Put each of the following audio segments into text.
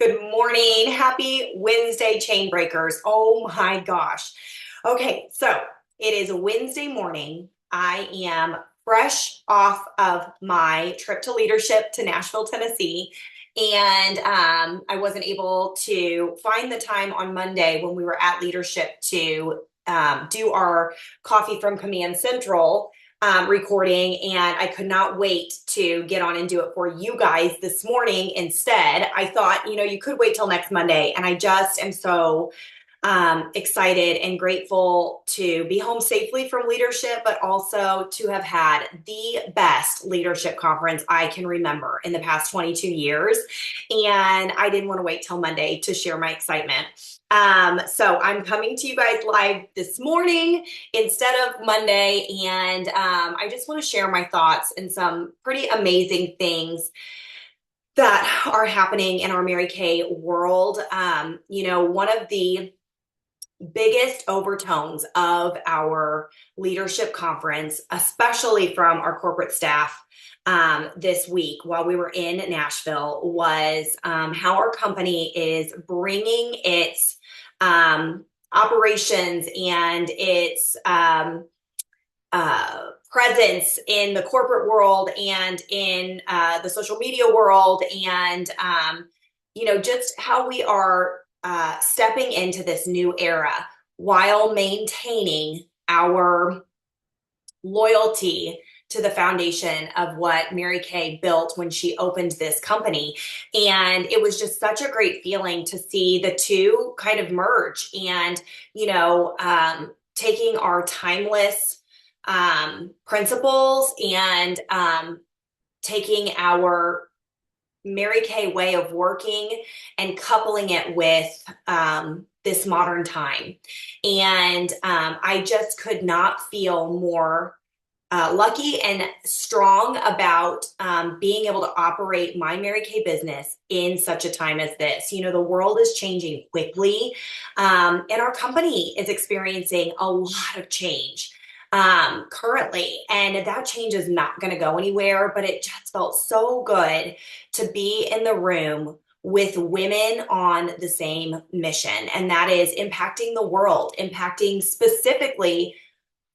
Good morning. Happy Wednesday, chain breakers. Oh my gosh. Okay, so it is a Wednesday morning. I am fresh off of my trip to leadership to Nashville, Tennessee. And I wasn't able to find the time on Monday when we were at leadership to do our Coffee from Command Central recording, and I could not wait to get on and do it for you guys this morning. Instead, I thought, you could wait till next Monday, and I just am so excited and grateful to be home safely from leadership, but also to have had the best leadership conference I can remember in the past 22 years. And I didn't want to wait till Monday to share my excitement. So I'm coming to you guys live this morning instead of Monday. And I just want to share my thoughts and some pretty amazing things that are happening in our Mary Kay world. One of the biggest overtones of our leadership conference, especially from our corporate staff this week while we were in Nashville, was how our company is bringing its operations and its presence in the corporate world and in the social media world, and just how we are stepping into this new era while maintaining our loyalty to the foundation of what Mary Kay built when she opened this company. And it was just such a great feeling to see the two kind of merge and, taking our timeless principles and taking our Mary Kay way of working and coupling it with this modern time. And I just could not feel more lucky and strong about being able to operate my Mary Kay business in such a time as this. The world is changing quickly, and our company is experiencing a lot of change currently, and that change is not going to go anywhere. But it just felt so good to be in the room with women on the same mission, and that is impacting the world, impacting specifically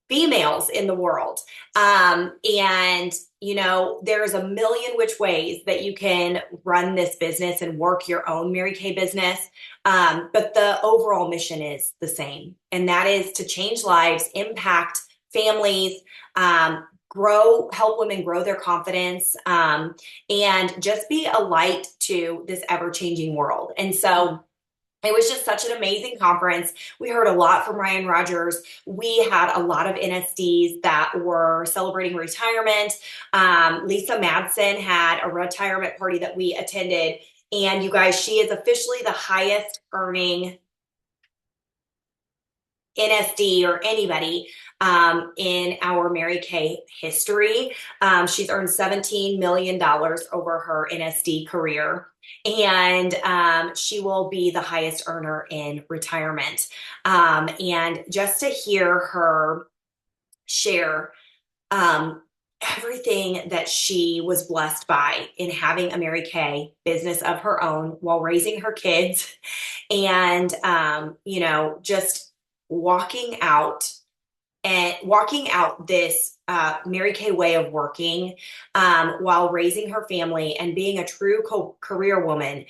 females in the world. And, there's a million which ways that you can run this business and work your own Mary Kay business. But the overall mission is the same. And that is to change lives, impact families, help women grow their confidence, and just be a light to this ever-changing world. And so it was just such an amazing conference. We heard a lot from Ryan Rogers. We had a lot of NSDs that were celebrating retirement. Lisa Madsen had a retirement party that we attended. And you guys, she is officially the highest earning NSD or anybody in our Mary Kay history. She's earned $17 million over her NSD career, and she will be the highest earner in retirement. And just to hear her share everything that she was blessed by in having a Mary Kay business of her own while raising her kids, and just walking out this Mary Kay way of working while raising her family and being a true career woman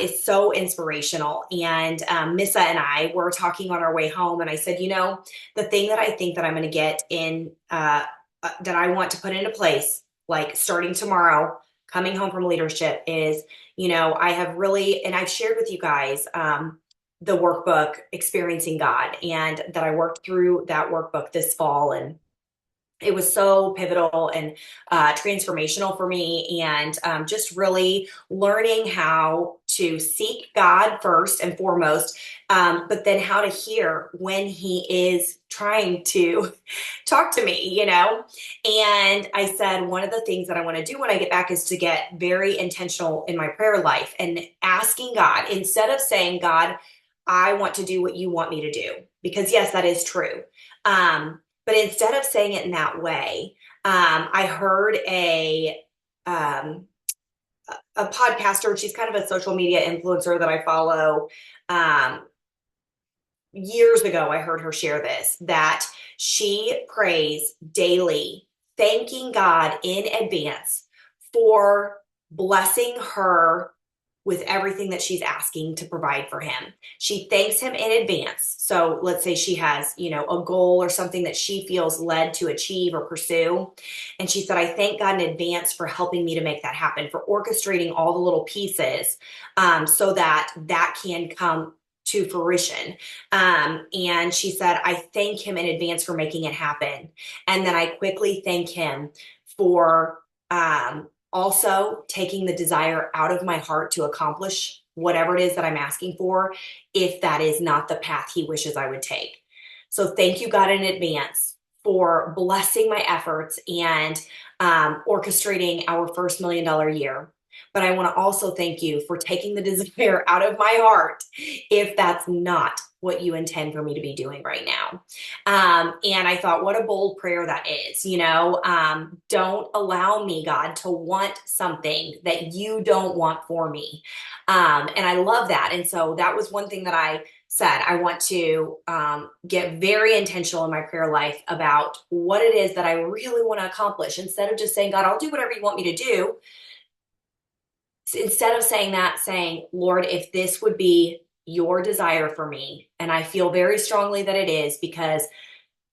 is so inspirational. And Missa and I were talking on our way home, and I said, the thing that I think that I'm going to get in, that I want to put into place, like starting tomorrow, coming home from leadership, is, I have really, and I've shared with you guys, the workbook Experiencing God, and that I worked through that workbook this fall, and it was so pivotal and transformational for me, and just really learning how to seek God first and foremost, but then how to hear when he is trying to talk to me, And I said, one of the things that I want to do when I get back is to get very intentional in my prayer life and asking God, instead of saying, God, I want to do what you want me to do. Because yes, that is true. But instead of saying it in that way, I heard a podcaster. She's kind of a social media influencer that I follow. Um, Years ago, I heard her share this, that she prays daily, thanking God in advance for blessing her with everything that she's asking to provide for him. She thanks him in advance. So let's say she has, a goal or something that she feels led to achieve or pursue. And she said, I thank God in advance for helping me to make that happen, for orchestrating all the little pieces so that that can come to fruition. And she said, I thank him in advance for making it happen. And then I quickly thank him for also taking the desire out of my heart to accomplish whatever it is that I'm asking for, if that is not the path he wishes I would take. So thank you, God, in advance for blessing my efforts and orchestrating our first $1 million year. But I want to also thank you for taking the desire out of my heart if that's not what you intend for me to be doing right now. And I thought, what a bold prayer that is. Don't allow me, God, to want something that you don't want for me. And I love that. And so that was one thing that I said. I want to get very intentional in my prayer life about what it is that I really want to accomplish, instead of just saying, God, I'll do whatever you want me to do. Instead of saying that, saying, Lord, if this would be your desire for me, and I feel very strongly that it is, because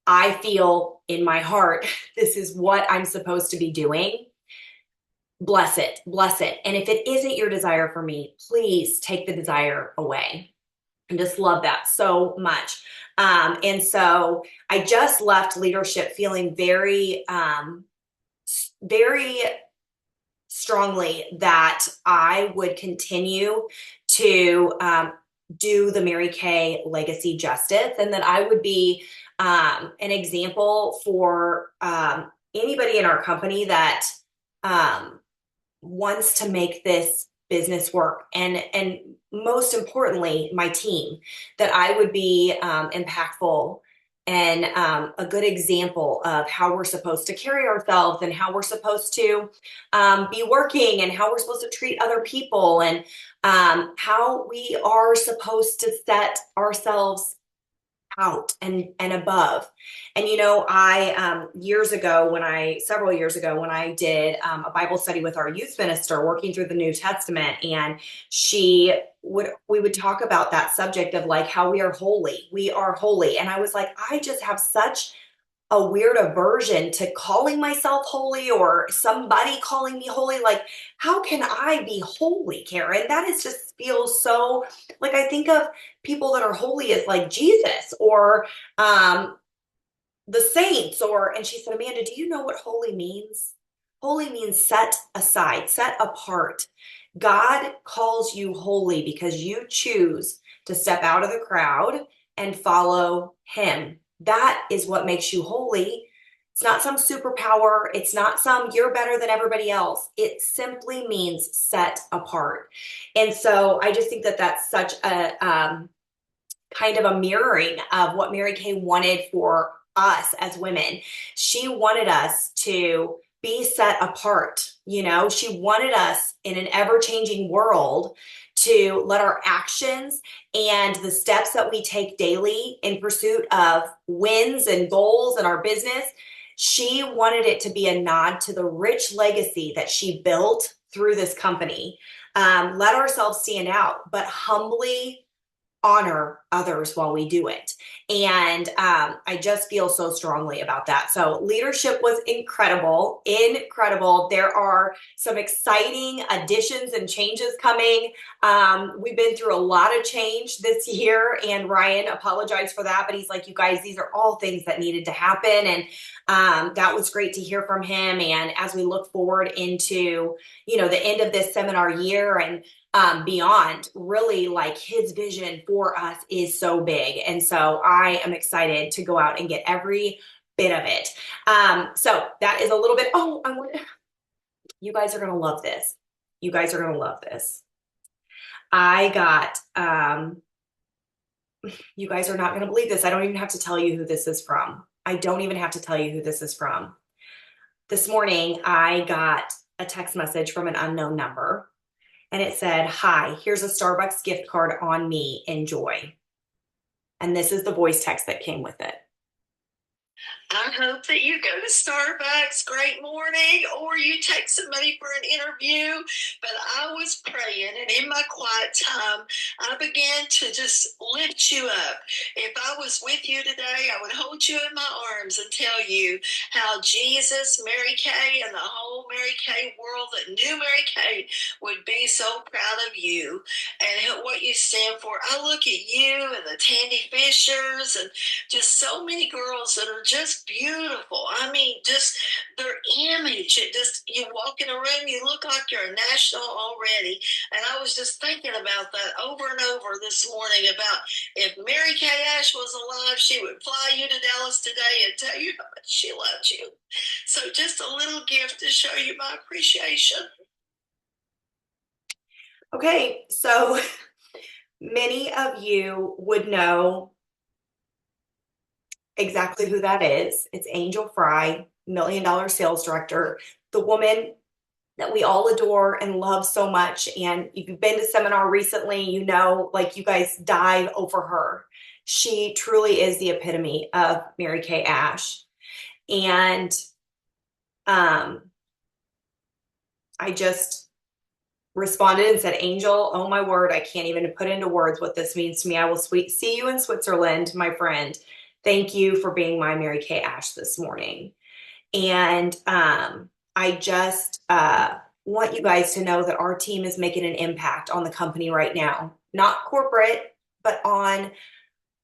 I feel in my heart this is what I'm supposed to be doing. Bless it, bless it. And if it isn't your desire for me, please take the desire away. I just love that so much. And so I just left leadership feeling very, very strongly that I would continue to do the Mary Kay legacy justice, and that I would be an example for anybody in our company that wants to make this business work, and most importantly, my team, that I would be impactful and a good example of how we're supposed to carry ourselves, and how we're supposed to be working, and how we're supposed to treat other people, and how we are supposed to set ourselves out and above. And I several years ago when I did a Bible study with our youth minister, working through the New Testament, and we would talk about that subject of like how we are holy. And I was like, I just have such a weird aversion to calling myself holy, or somebody calling me holy. Like, how can I be holy, Karen? That is just feels so, like, I think of people that are holy as like Jesus, or the saints, and she said, Amanda, do you know what holy means? Holy means set aside, set apart. God calls you holy because you choose to step out of the crowd and follow him. That is what makes you holy. It's not some superpower. It's not some you're better than everybody else. It simply means set apart. And so I just think that that's such a kind of a mirroring of what Mary Kay wanted for us as women. She wanted us to be set apart. She wanted us in an ever-changing world to let our actions and the steps that we take daily in pursuit of wins and goals in our business, she wanted it to be a nod to the rich legacy that she built through this company. Let ourselves stand out, but humbly honor others while we do it. And I just feel so strongly about that. So leadership was incredible. There are some exciting additions and changes coming. We've been through a lot of change this year, and Ryan apologized for that, but he's like, you guys, these are all things that needed to happen. And that was great to hear from him. And as we look forward into, the end of this seminar year and beyond, really, like, his vision for us is so big. And so I am excited to go out and get every bit of it. So that is a little bit, you guys are going to love this. You guys are going to love this. I got, you guys are not going to believe this. I don't even have to tell you who this is from. This morning, I got a text message from an unknown number. and it said, "Hi, here's a Starbucks gift card on me. Enjoy." And this is the voice text that came with it. I hope that you go to Starbucks, great morning, or you take somebody for an interview. But I was praying, and in my quiet time, I began to just lift you up. If I was with you today, I would hold you in my arms and tell you how Jesus, Mary Kay, and the whole Mary Kay world that knew Mary Kay would be so proud of you and what you stand for. I look at you and the Tandy Fishers and just so many girls that are just beautiful. I mean, just their image. It just, you walk in a room, you look like you're a national already. And I was just thinking about that over and over this morning about if Mary Kay Ash was alive, she would fly you to Dallas today and tell you how much she loved you. So just a little gift to show you my appreciation. Okay, so many of you would know exactly who that is. It's Angel Fry, $1 million sales director, the woman that we all adore and love so much. And if you've been to seminar recently, you know, like you guys dive over her. She truly is the epitome of Mary Kay Ash. And um, I just responded and said, "Angel, oh my word, I can't even put into words what this means to me. I will see you in Switzerland, my friend. Thank you for being my Mary Kay Ash this morning." And I just want you guys to know that our team is making an impact on the company right now, not corporate, but on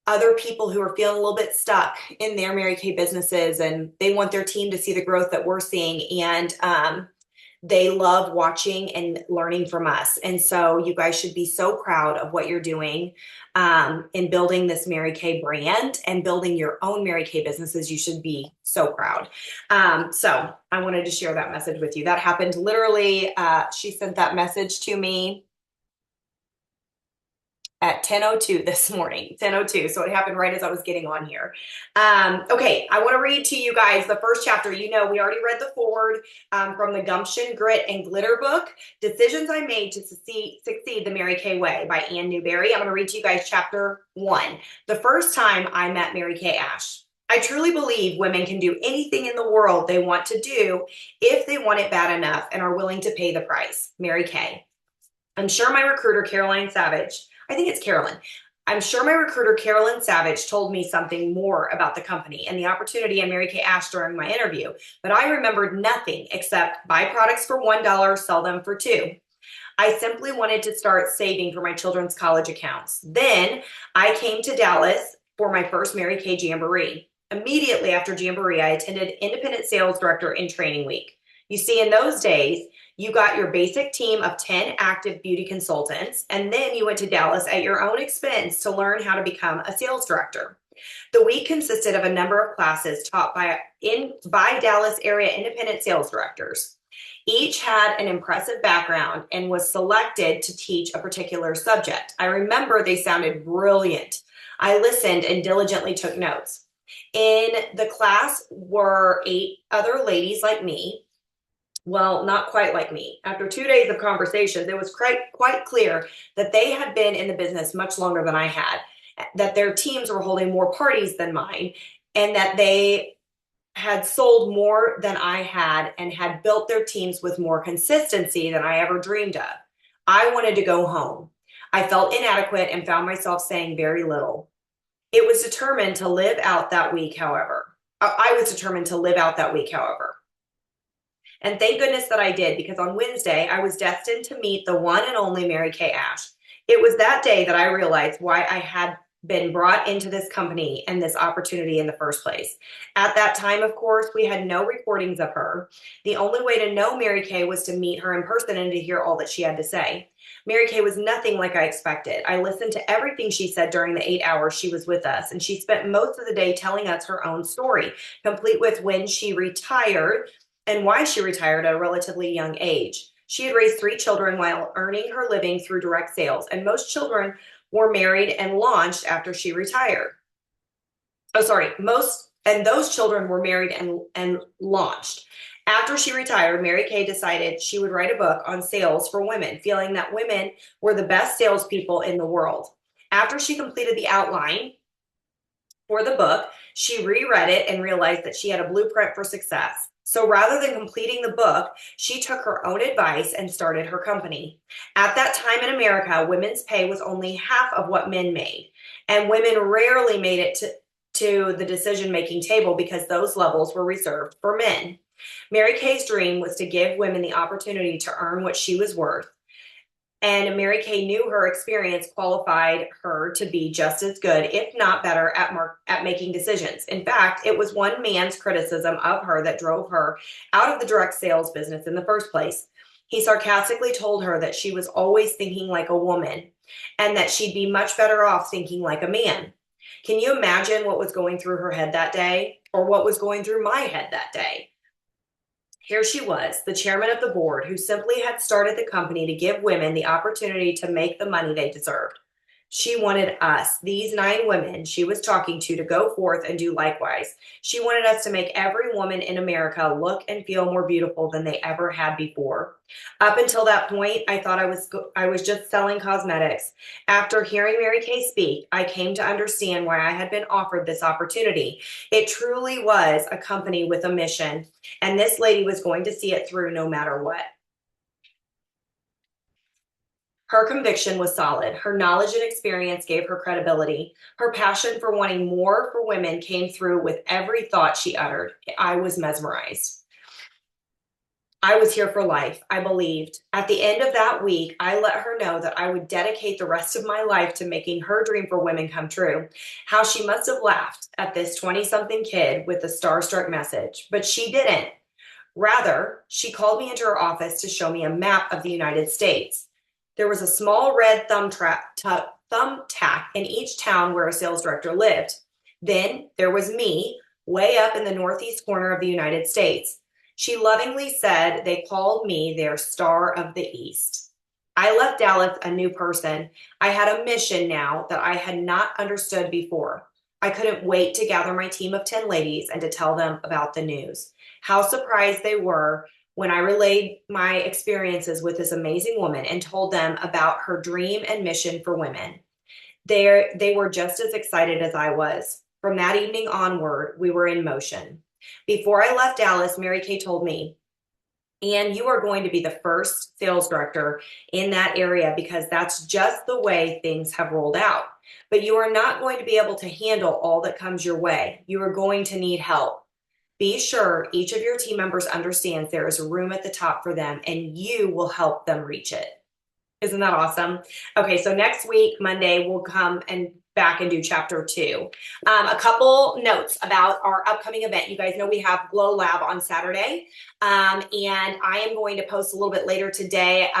other people who are feeling a little bit stuck in their Mary Kay businesses, and they want their team to see the growth that we're seeing. And they love watching and learning from us. And so you guys should be so proud of what you're doing in building this Mary Kay brand and building your own Mary Kay businesses. You should be so proud. So I wanted to share that message with you. That happened literally. She sent that message to me at 10:02 this morning, 10:02. So it happened right as I was getting on here. Okay, I want to read to you guys the first chapter. You know, we already read the forward from the Gumption, Grit, and Glitter book, Decisions I Made to Succeed the Mary Kay Way by Ann Newberry. I'm going to read to you guys chapter 1. The first time I met Mary Kay Ash. I truly believe women can do anything in the world they want to do if they want it bad enough and are willing to pay the price. Mary Kay. I'm sure my recruiter, Caroline Savage, I think it's Carolyn. I'm sure my recruiter, Carolyn Savage, told me something more about the company and the opportunity in Mary Kay Ash during my interview, but I remembered nothing except buy products for $1, sell them for $2. I simply wanted to start saving for my children's college accounts. Then I came to Dallas for my first Mary Kay Jamboree. Immediately after Jamboree, I attended Independent Sales Director in Training Week. You see, in those days, you got your basic team of 10 active beauty consultants, and then you went to Dallas at your own expense to learn how to become a sales director. The week consisted of a number of classes taught by Dallas area independent sales directors. Each had an impressive background and was selected to teach a particular subject. I remember they sounded brilliant. I listened and diligently took notes. In the class were 8 other ladies like me. Well, not quite like me. After 2 days of conversations, it was quite clear that they had been in the business much longer than I had, that their teams were holding more parties than mine, and that they had sold more than I had and had built their teams with more consistency than I ever dreamed of. I wanted to go home. I felt inadequate and found myself saying very little. It was determined to live out that week, however. I was determined to live out that week, however. And thank goodness that I did, because on Wednesday, I was destined to meet the one and only Mary Kay Ash. It was that day that I realized why I had been brought into this company and this opportunity in the first place. At that time, of course, we had no recordings of her. The only way to know Mary Kay was to meet her in person and to hear all that she had to say. Mary Kay was nothing like I expected. I listened to everything she said during the 8 hours she was with us, and she spent most of the day telling us her own story, complete with when she retired and why she retired at a relatively young age. She had raised 3 children while earning her living through direct sales, and most children were married and launched after she retired. Oh, sorry, those children were married and launched. After she retired, Mary Kay decided she would write a book on sales for women, feeling that women were the best salespeople in the world. After she completed the outline for the book, she reread it and realized that she had a blueprint for success. So rather than completing the book, she took her own advice and started her company. At that time in America, women's pay was only half of what men made, and women rarely made it to the decision making table because those levels were reserved for men. Mary Kay's dream was to give women the opportunity to earn what she was worth. And Mary Kay knew her experience qualified her to be just as good, if not better, at making decisions. In fact, it was one man's criticism of her that drove her out of the direct sales business in the first place. He sarcastically told her that she was always thinking like a woman and that she'd be much better off thinking like a man. Can you imagine what was going through her head that day, or what was going through my head that day? Here she was, the chairman of the board, who simply had started the company to give women the opportunity to make the money they deserved. She wanted us, these 9 women she was talking to go forth and do likewise. She wanted us to make every woman in America look and feel more beautiful than they ever had before. Up until that point, I thought I was just selling cosmetics. After hearing Mary Kay speak, I came to understand why I had been offered this opportunity. It truly was a company with a mission, and this lady was going to see it through no matter what. Her conviction was solid. Her knowledge and experience gave her credibility. Her passion for wanting more for women came through with every thought she uttered. I was mesmerized. I was here for life. I believed. At the end of that week, I let her know that I would dedicate the rest of my life to making her dream for women come true. How she must have laughed at this 20-something kid with a starstruck message, but she didn't. Rather, she called me into her office to show me a map of the United States. There was a small red thumbtack in each town where a sales director lived. Then there was me, way up in the northeast corner of the United States. She lovingly said they called me their Star of the East. I left Dallas a new person. I had a mission now that I had not understood before. I couldn't wait to gather my team of 10 ladies and to tell them about the news. How surprised they were when I relayed my experiences with this amazing woman and told them about her dream and mission for women. They were just as excited as I was. From that evening onward, we were in motion. Before I left Dallas, Mary Kay told me, "And you are going to be the first sales director in that area because that's just the way things have rolled out. But you are not going to be able to handle all that comes your way. You are going to need help. Be sure each of your team members understands there is a room at the top for them and you will help them reach it." Isn't that awesome? Okay, so next week, Monday, we'll come and back and do chapter 2. A couple notes about our upcoming event. You guys know we have Glow Lab on Saturday, and I am going to post a little bit later today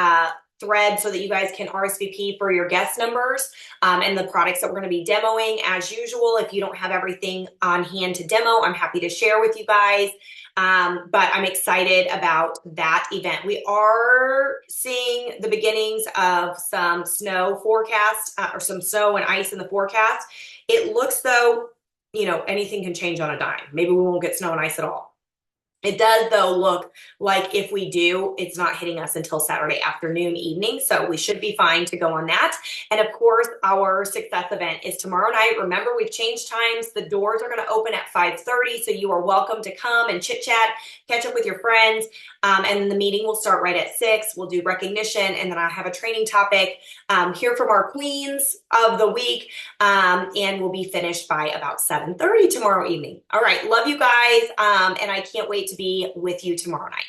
thread so that you guys can RSVP for your guest numbers and the products that we're going to be demoing. As usual, if you don't have everything on hand to demo, I'm happy to share with you guys. But I'm excited about that event. We are seeing the beginnings of some snow forecast or some snow and ice in the forecast. It looks though, anything can change on a dime. Maybe we won't get snow and ice at all. It does, though, look like if we do, it's not hitting us until Saturday afternoon, evening. So we should be fine to go on that. And of course, our success event is tomorrow night. Remember, we've changed times. The doors are going to open at 5:30. So you are welcome to come and chit chat, catch up with your friends. And then the meeting will start right at 6. We'll do recognition. And then I have a training topic, hear from our queens of the week. And we'll be finished by about 7:30 tomorrow evening. All right. Love you guys. And I can't wait to be with you tomorrow night.